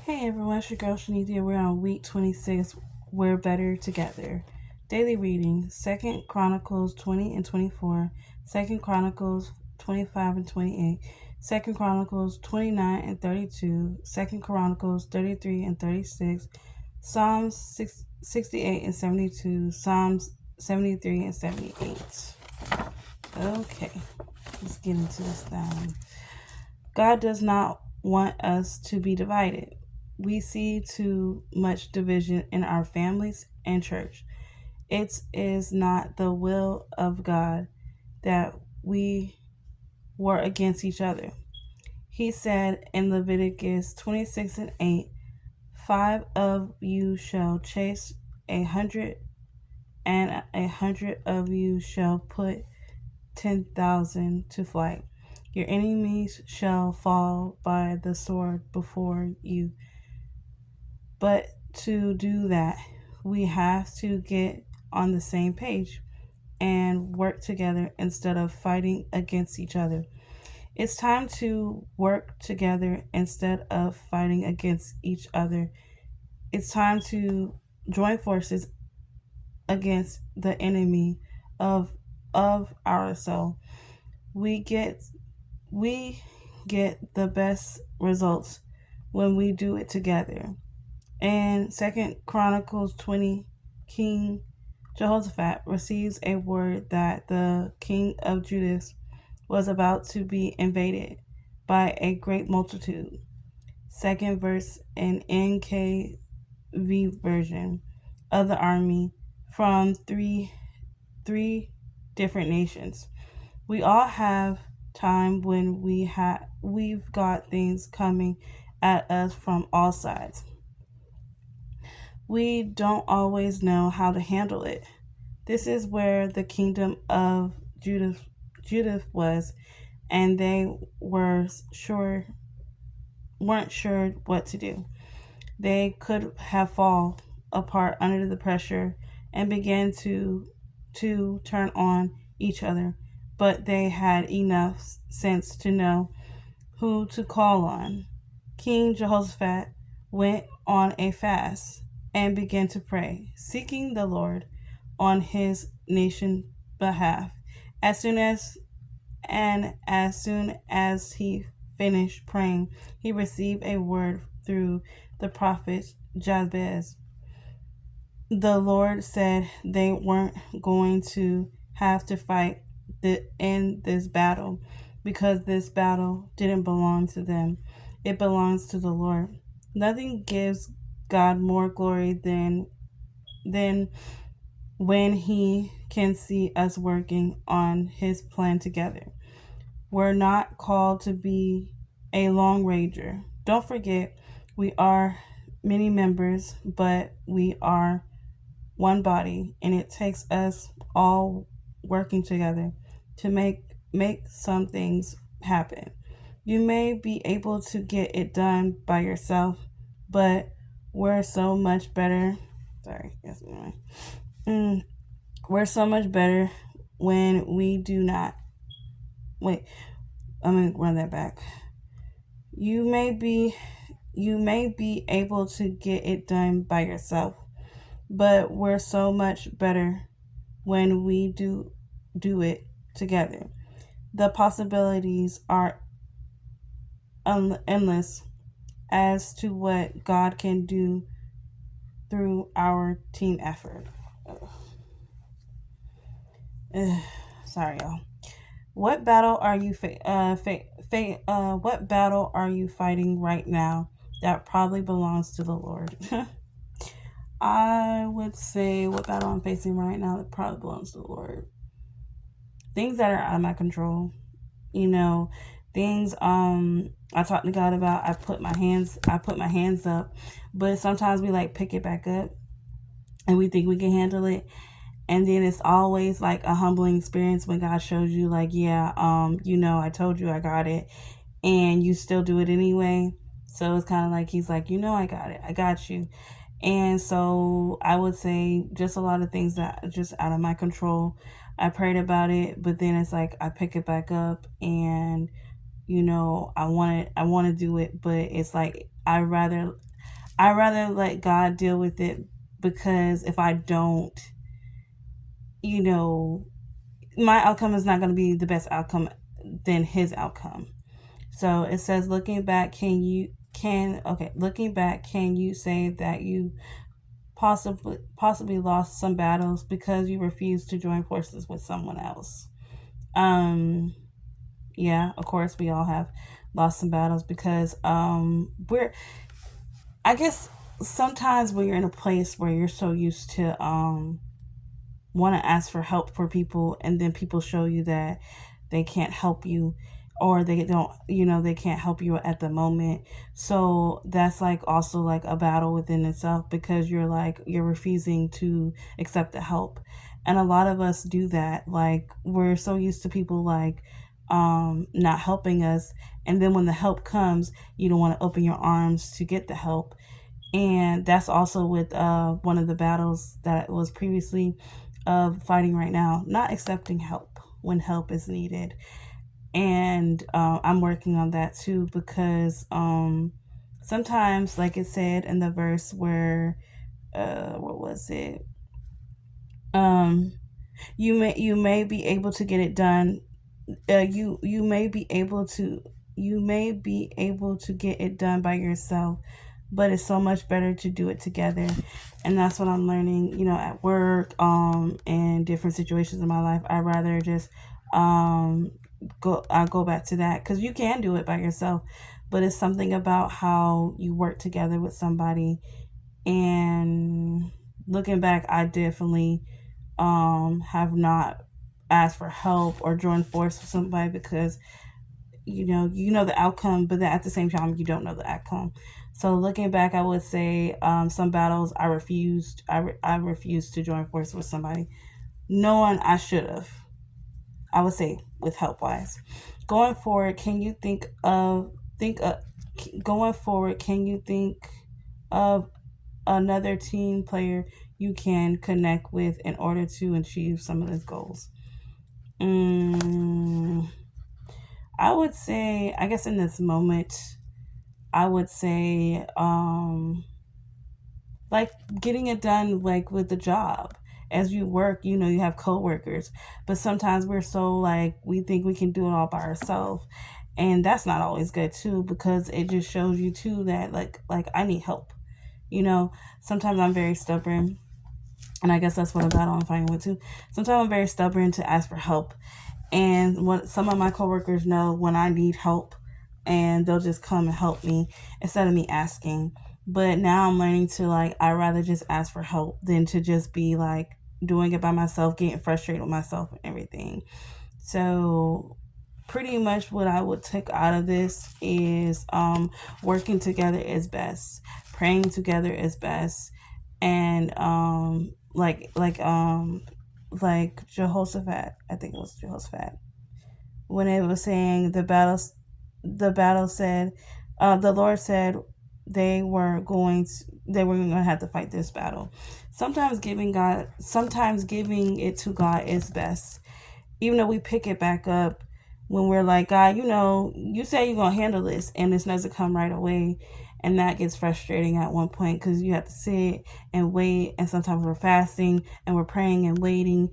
Hey everyone, it's your girl Shanithia. We're on week 26. We're better together. Daily reading: Second Chronicles 20 and 24, Second Chronicles 25 and 28, Second Chronicles 29 and 32, Second Chronicles 33 and 36, Psalms 68 and 72, Psalms 73 and 78. Okay, let's get into this thing. God does not want us to be divided. We see too much division in our families and church. It is not the will of God that we war against each other. He said in Leviticus 26 and 8, 5 of you shall chase 100, and 100 of you shall put 10,000 to flight. Your enemies shall fall by the sword before you. But to do that, we have to get on the same page and work together instead of fighting against each other. It's time to work together instead of fighting against each other. It's time to join forces against the enemy of our soul. We get we get the best results when we do it together. In Second Chronicles 20, King Jehoshaphat receives a word that the king of Judah was about to be invaded by a great multitude. Second verse in NKV version of the army from three different nations. We all have time when we've got things coming at us from all sides. We don't always know how to handle it. This is where the kingdom of Judah was, and they weren't sure what to do. They could have fallen apart under the pressure and began to turn on each other, but they had enough sense to know who to call on. King Jehoshaphat went on a fast and began to pray, seeking the Lord on his nation's behalf. As soon as as he finished praying, he received a word through the prophet Jabez. The Lord said they weren't going to have to fight in this battle because this battle didn't belong to them. It belongs to the Lord. Nothing gives God more glory than when he can see us working on his plan together. We're not called to be a long ranger. Don't forget, we are many members, but we are one body, and it takes us all working together to make some things happen. You may be able to get it done by yourself, but we're so much better. Sorry, yes, mm, we're so much better when we do not. Wait, I'm gonna run that back. You may be you may be able to get it done by yourself, but we're so much better when we do it together. The possibilities are endless as to what God can do through our team effort. Sorry, y'all. What battle are you what battle are you fighting right now that probably belongs to the Lord? I would say what battle I'm facing right now that probably belongs to the Lord. Things that are out of my control. You know, things I talk to God about. I put my hands up, but sometimes we like pick it back up and we think we can handle it. And then it's always like a humbling experience when God shows you like, yeah, I told you I got it, and you still do it anyway. So it's kind of like he's like, I got it. I got you. And so I would say just a lot of things that are just out of my control. I prayed about it, but then it's like I pick it back up and I want to do it, but it's like I rather let God deal with it, because if I don't, you know, my outcome is not going to be the best outcome than his outcome. So it says, looking back, can you say that you possibly lost some battles because you refused to join forces with someone else? Um, yeah, of course we all have lost some battles because we're I guess sometimes when you're in a place where you're so used to want to ask for help for people, and then people show you that they can't help you, or they don't, they can't help you at the moment. So that's like also like a battle within itself, because you're refusing to accept the help. And a lot of us do that. Like, we're so used to people like not helping us, and then when the help comes, you don't want to open your arms to get the help. And that's also with one of the battles that was previously fighting right now, not accepting help when help is needed. And I'm working on that too, because sometimes, like it said in the verse where, what was it? Um, you may be able to get it done. You may be able to get it done by yourself, but it's so much better to do it together. And that's what I'm learning, at work, and different situations in my life. I rather just um I go back to that, because you can do it by yourself, but it's something about how you work together with somebody. And looking back, I definitely have not asked for help or joined force with somebody, because you know the outcome, but then at the same time you don't know the outcome. So looking back, I would say some battles I refused to join force with somebody, knowing I should have. I would say with help wise. Going forward, can you think of going forward? Can you think of another team player you can connect with in order to achieve some of those goals? Mm, I would say, I guess in this moment, I would say, like getting it done, like with the job. As you work, you have coworkers, but sometimes we're so like we think we can do it all by ourselves, and that's not always good too, because it just shows you too that like I need help. You know, sometimes I'm very stubborn, and I guess that's what a battle I'm fighting with too. Sometimes I'm very stubborn to ask for help, and what some of my coworkers know when I need help, and they'll just come and help me instead of me asking. But now I'm learning to, like, I rather just ask for help than to just be like doing it by myself, getting frustrated with myself and everything. So pretty much what I would take out of this is working together is best, praying together is best, and like Jehoshaphat, I think it was Jehoshaphat, when it was saying the battle said, the Lord said they were going to have to fight this battle. Sometimes giving it to God is best, even though we pick it back up when we're like, God, you say you're going to handle this, and this doesn't come right away. And that gets frustrating at one point, because you have to sit and wait. And sometimes we're fasting and we're praying and waiting.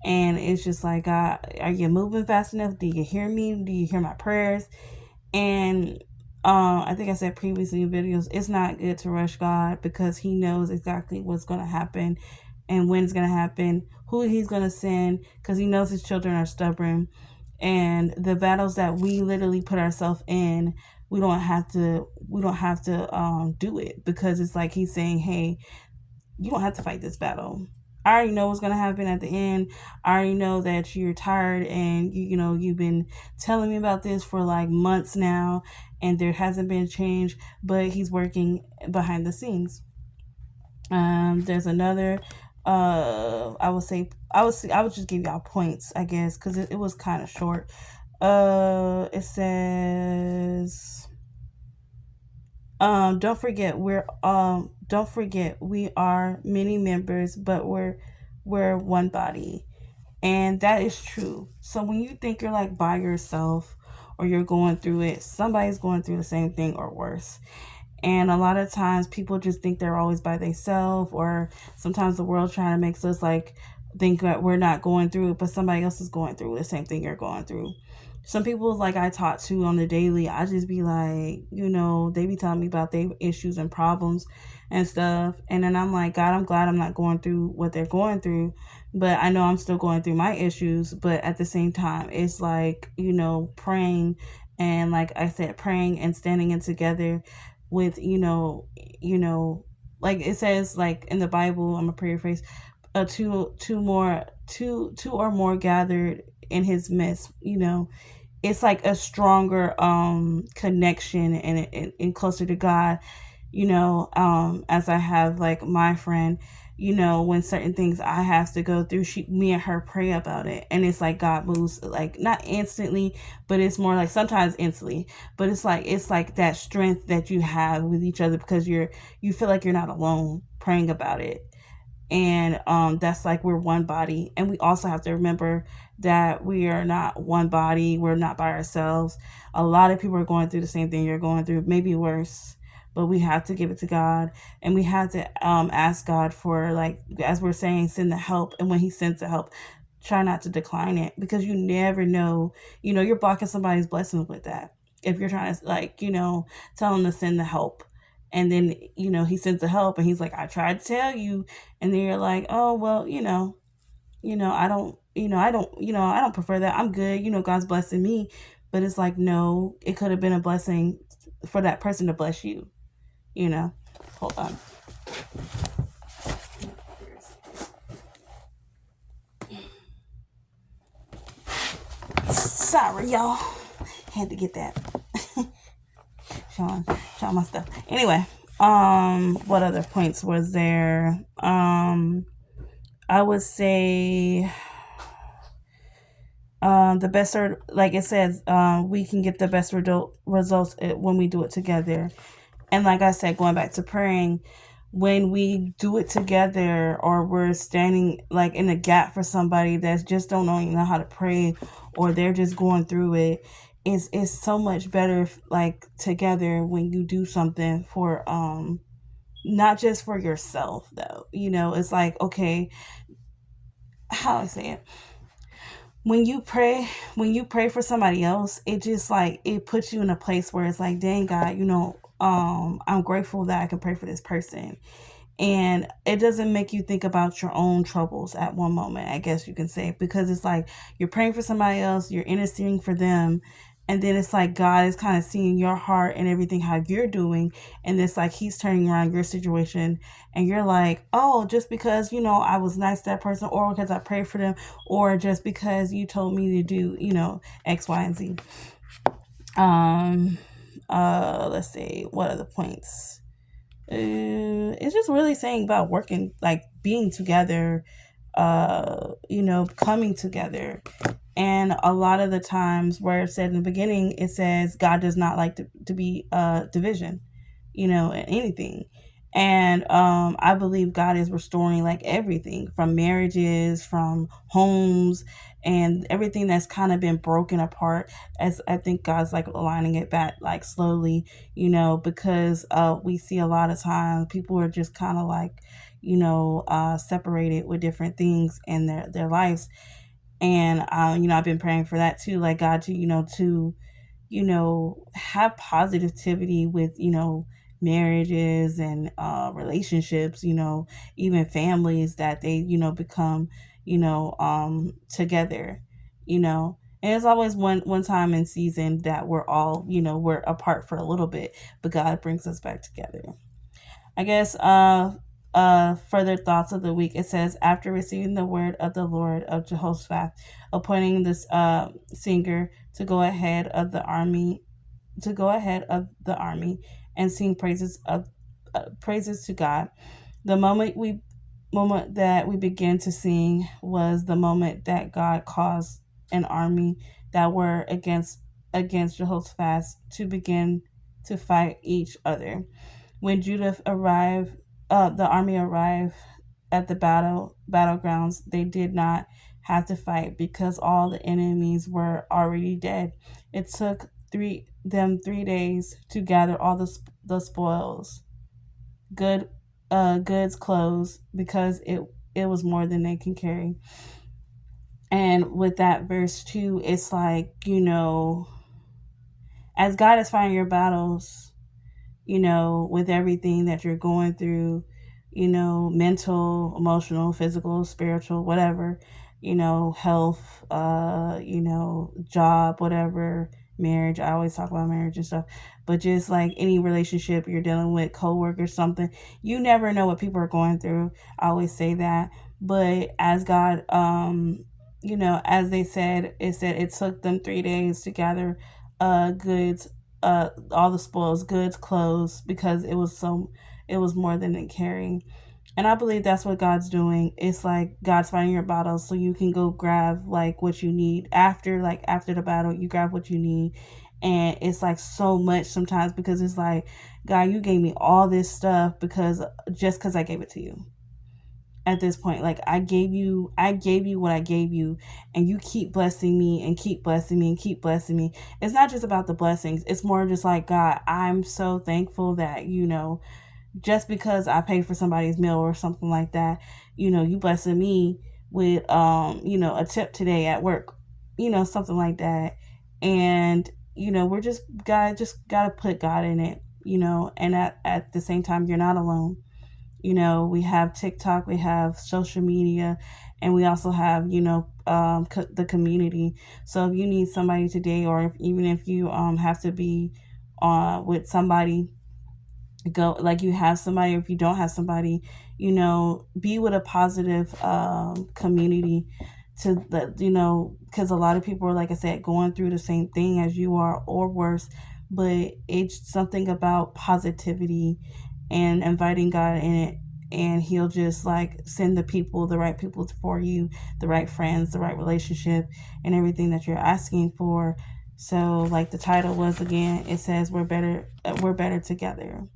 And it's just like, God, are you moving fast enough? Do you hear me? Do you hear my prayers? And I think I said previously in videos, it's not good to rush God, because He knows exactly what's going to happen and when it's going to happen, who He's going to send, because He knows His children are stubborn. And the battles that we literally put ourselves in, we don't have to do it, because it's like He's saying, hey, you don't have to fight this battle. I already know what's going to happen at the end. I already know that you're tired, and you've been telling me about this for like months now, and there hasn't been change, but He's working behind the scenes. There's another, I would say, I would just give y'all points, I guess, because it was kind of short. It says, don't forget we are many members, but we're one body. And that is true. So when you think you're like by yourself, or you're going through it, somebody's going through the same thing or worse. And a lot of times people just think they're always by themselves, or sometimes the world trying to make us like think that we're not going through it, but somebody else is going through the same thing you're going through. Some people like I talk to on the daily, I just be like, they be telling me about their issues and problems and stuff. And then I'm like, God, I'm glad I'm not going through what they're going through. But I know I'm still going through my issues. But at the same time, it's like, praying, and like I said, praying and standing in together with, like it says like in the Bible, I'm a paraphrase, two or more gathered in his midst, it's like a stronger connection, and closer to God, as I have like my friend, when certain things I have to go through, me and her pray about it, and it's like God moves, like not instantly, but it's more like sometimes instantly, but it's like that strength that you have with each other, because you feel like you're not alone praying about it. And that's like we're one body, and we also have to remember that we are not one body, we're not by ourselves. A lot of people are going through the same thing you're going through, maybe worse, but we have to give it to God, and we have to ask God for, like, as we're saying, send the help. And when he sends the help, try not to decline it, because you never know, you're blocking somebody's blessings with that. If you're trying to, like, tell him to send the help, and then he sends the help, and he's like, I tried to tell you, and then you're like, oh well, I don't, I don't prefer that, I'm good, God's blessing me. But it's like, no, it could have been a blessing for that person to bless you. Hold on. Sorry, y'all, had to get that. showing my stuff. Anyway, what other points was there? I would say the best, like it says, we can get the best results when we do it together. And like I said, going back to praying, when we do it together, or we're standing like in a gap for somebody that's just don't know how to pray, or they're just going through it, it's so much better like together when you do something for not just for yourself though. It's like, okay, how I say it, when you pray for somebody else, it just like it puts you in a place where it's like, dang, God, I'm grateful that I can pray for this person. And it doesn't make you think about your own troubles at one moment, I guess you can say, because it's like you're praying for somebody else, you're interceding for them, and then it's like God is kind of seeing your heart and everything, how you're doing, and it's like he's turning around your situation, and you're like, oh, just because I was nice to that person, or because I prayed for them, or just because you told me to do X, Y, and Z. Let's see, what are the points? It's just really saying about working, like being together, coming together. And a lot of the times where it said in the beginning, it says God does not like to be division, in anything. And I believe God is restoring like everything, from marriages, from homes, and everything that's kind of been broken apart. As I think God's like aligning it back, like slowly, because we see a lot of times people are just kind of like, separated with different things in their lives. And I've been praying for that too, like God to have positivity with marriages and relationships, even families, that they become together, and it's always one time in season that we're all we're apart for a little bit, but God brings us back together. I guess further thoughts of the week. It says, after receiving the word of the Lord of Jehoshaphat, appointing this singer to go ahead of the army, and sing praises to God. The moment that we began to sing was the moment that God caused an army that were against Jehoshaphat to begin to fight each other. When the army arrived at the battlegrounds. They did not have to fight because all the enemies were already dead. It took them 3 days to gather all the spoils, good goods, clothes, because it was more than they can carry. And with that verse too, it's like, as God is fighting your battles, with everything that you're going through, mental, emotional, physical, spiritual, whatever, health, job, whatever, marriage. I always talk about marriage and stuff, but just like any relationship you're dealing with, coworkers, something, you never know what people are going through. I always say that. But as God, as they said, it took them 3 days to gather goods, all the spoils, goods, clothes, because it was more than it carrying. And I believe that's what God's doing. It's like God's fighting your battles so you can go grab like what you need after the battle. You grab what you need, and it's like so much sometimes, because it's like, God, you gave me all this stuff because I gave it to you. At this point, like, I gave you what I gave you, and you keep blessing me and keep blessing me and keep blessing me. It's not just about the blessings. It's more just like, God, I'm so thankful that, just because I pay for somebody's meal or something like that, you blessing me with a tip today at work, something like that. And we're just gotta put God in it, and at the same time, you're not alone. We have TikTok, we have social media, and we also have, the community. So if you need somebody today, or even if you have to be with somebody, go, like, you have somebody, or if you don't have somebody, be with a positive community, to the, because a lot of people are, like I said, going through the same thing as you are, or worse. But it's something about positivity and inviting God in it, and he'll just like send the right people for you, the right friends, the right relationship, and everything that you're asking for. So like the title was, again, it says we're better together.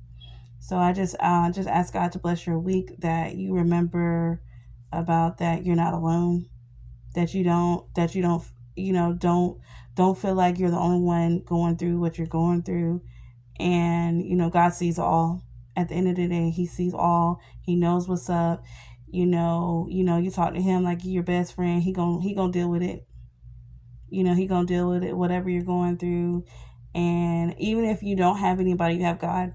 So I just ask God to bless your week, that you remember about that you're not alone, that you don't don't feel like you're the only one going through what you're going through. And God sees all. At the end of the day, he sees all. He knows what's up. You talk to him like your best friend. He gonna deal with it. He gonna deal with it, whatever you're going through. And even if you don't have anybody, you have God.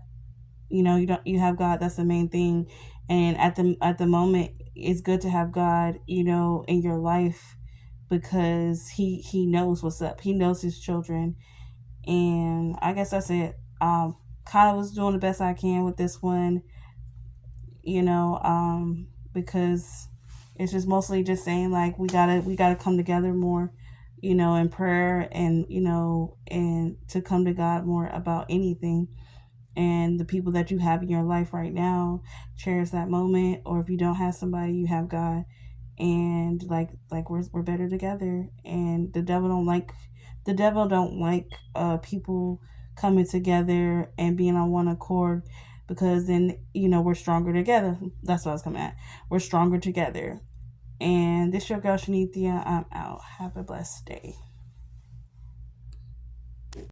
You have God. That's the main thing. And at the moment, it's good to have God, in your life, because he knows what's up. He knows his children. And I guess that's it. Kind of was doing the best I can with this one, because it's just mostly just saying, like, we gotta come together more, in prayer, and and to come to God more about anything. And the people that you have in your life right now, cherish that moment. Or if you don't have somebody, you have God. And like we're better together. And the devil don't like people coming together and being on one accord, because then we're stronger together. That's what I was coming at. We're stronger together. And this your girl Shanithia. I'm out. Have a blessed day.